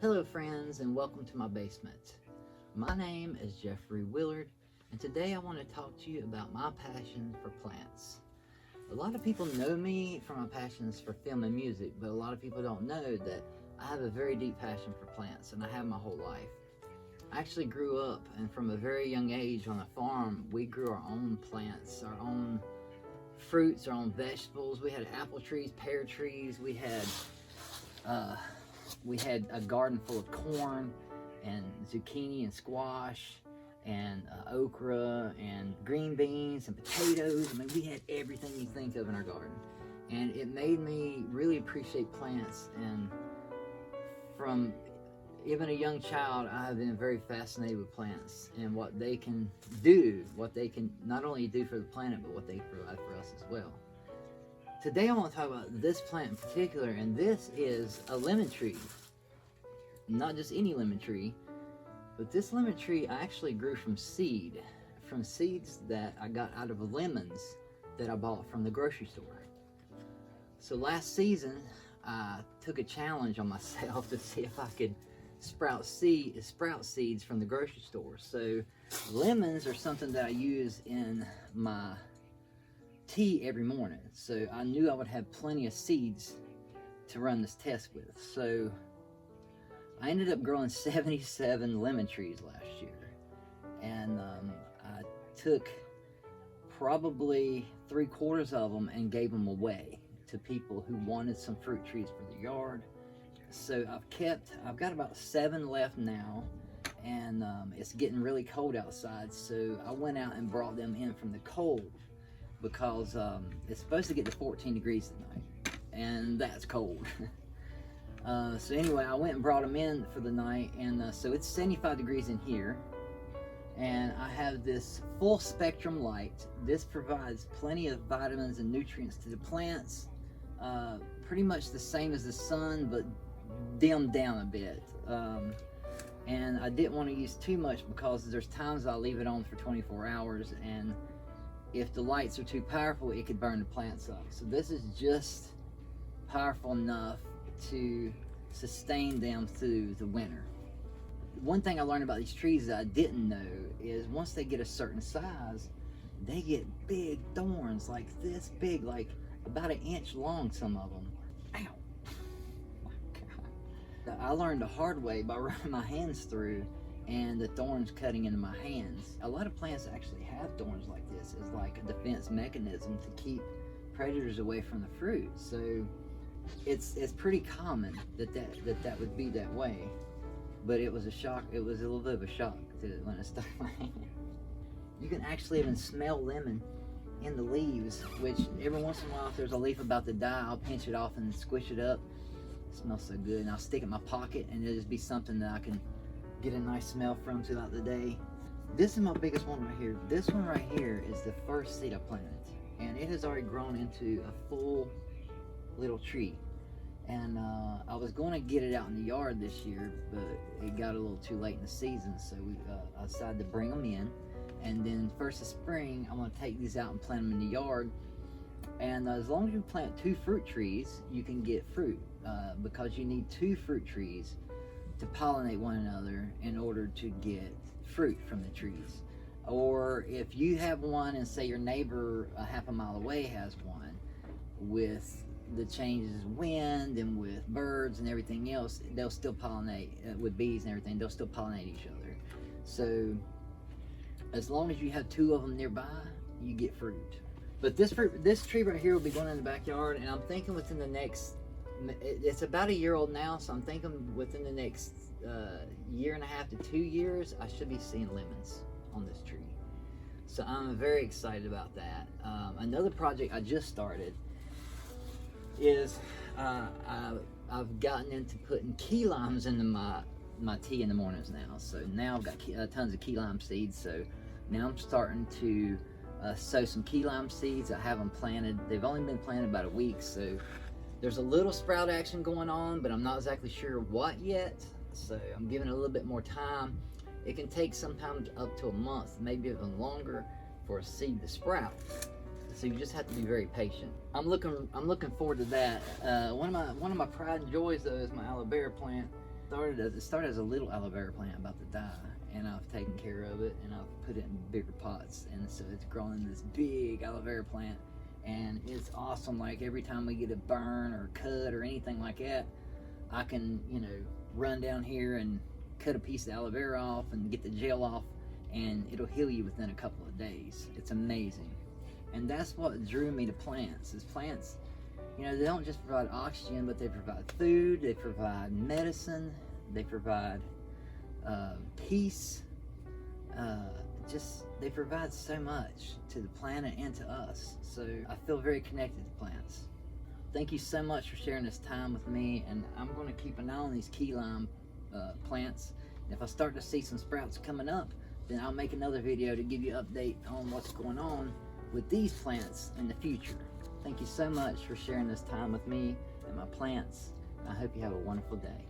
Hello friends, and welcome to my basement. My name is Jeffrey Willard, and today I want to talk to you about my passion for plants. A lot of people know me for my passions for film and music, but a lot of people don't know that I have a very deep passion for plants, and I have my whole life. I actually grew up, and from a very young age on a farm, we grew our own plants, our own fruits, our own vegetables. We had apple trees, pear trees, we had a garden full of corn and zucchini and squash and okra and green beans and potatoes. I mean, we had everything you think of in our garden. And it made me really appreciate plants. And from even a young child, I have been very fascinated with plants and what they can do, what they can not only do for the planet, but what they provide for us as well. Today I want to talk about this plant in particular, and this is a lemon tree. Not just any lemon tree, but this lemon tree I actually grew from seeds that I got out of lemons that I bought from the grocery store. So last season, I took a challenge on myself to see if I could sprout seeds from the grocery store. So lemons are something that I use in my tea every morning. So I knew I would have plenty of seeds to run this test with. So I ended up growing 77 lemon trees last year. And I took probably 3/4 of them and gave them away to people who wanted some fruit trees for their yard. So I've got about 7 left now, and it's getting really cold outside. So I went out and brought them in from the cold, because it's supposed to get to 14 degrees tonight, and that's cold. So anyway, I went and brought them in for the night, and so it's 75 degrees in here, and I have this full spectrum light. This provides plenty of vitamins and nutrients to the plants, pretty much the same as the sun, but dimmed down a bit. And I didn't want to use too much because there's times I leave it on for 24 hours, and if the lights are too powerful, it could burn the plants up. So this is just powerful enough to sustain them through the winter. One thing I learned about these trees that I didn't know is once they get a certain size, they get big thorns, like this big, like about 1 inch long, some of them. Ow! My God. I learned the hard way by running my hands through and the thorns cutting into my hands. A lot of plants actually have thorns like this as like a defense mechanism to keep predators away from the fruit. So it's pretty common that would be that way. But it was a shock. It was a little bit of a shock when it stuck my hand. You can actually even smell lemon in the leaves, which every once in a while, if there's a leaf about to die, I'll pinch it off and squish it up. It smells so good, and I'll stick it in my pocket, and it'll just be something that I can get a nice smell from throughout the day. This is my biggest one right here. This one right here is the first seed I planted, and it has already grown into a full little tree. And I was going to get it out in the yard this year, but it got a little too late in the season, so I decided to bring them in. And then first of spring, I'm going to take these out and plant them in the yard. And as long as you plant 2 fruit trees, you can get fruit, because you need 2 fruit trees to pollinate one another in order to get fruit from the trees. Or if you have one and say your neighbor a half a mile away has one, with the changes in wind and with birds and everything else, they'll still pollinate, with bees and everything, they'll still pollinate each other. So as long as you have 2 of them nearby, you get fruit. But this tree right here will be going in the backyard, and I'm thinking within the next, it's about 1 year old now, so I'm thinking within the next 1.5 to 2 years, I should be seeing lemons on this tree. So I'm very excited about that. Another project I just started is I've gotten into putting key limes into my tea in the mornings now. So now I've got tons of key lime seeds. So now I'm starting to sow some key lime seeds. I have them planted. They've only been planted about a week, so there's a little sprout action going on, but I'm not exactly sure what yet. So I'm giving it a little bit more time. It can take sometimes up to a month, maybe even longer, for a seed to sprout. So you just have to be very patient. I'm looking forward to that. One of my pride and joys though is my aloe vera plant. It started as a little aloe vera plant about to die, and I've taken care of it, and I've put it in bigger pots, and so it's grown into this big aloe vera plant, and it's awesome. Like every time we get a burn or cut or anything like that, I can, you know, run down here and cut a piece of aloe vera off and get the gel off, and it'll heal you within a couple of days. It's amazing. And that's what drew me to plants. Is plants, you know, they don't just provide oxygen, but they provide food, they provide medicine, they provide peace. They provide so much to the planet and to us. So I feel very connected to plants. Thank you so much for sharing this time with me, and I'm going to keep an eye on these key lime plants. And if I start to see some sprouts coming up, then I'll make another video to give you an update on what's going on with these plants in the future. Thank you so much for sharing this time with me and my plants. I hope you have a wonderful day.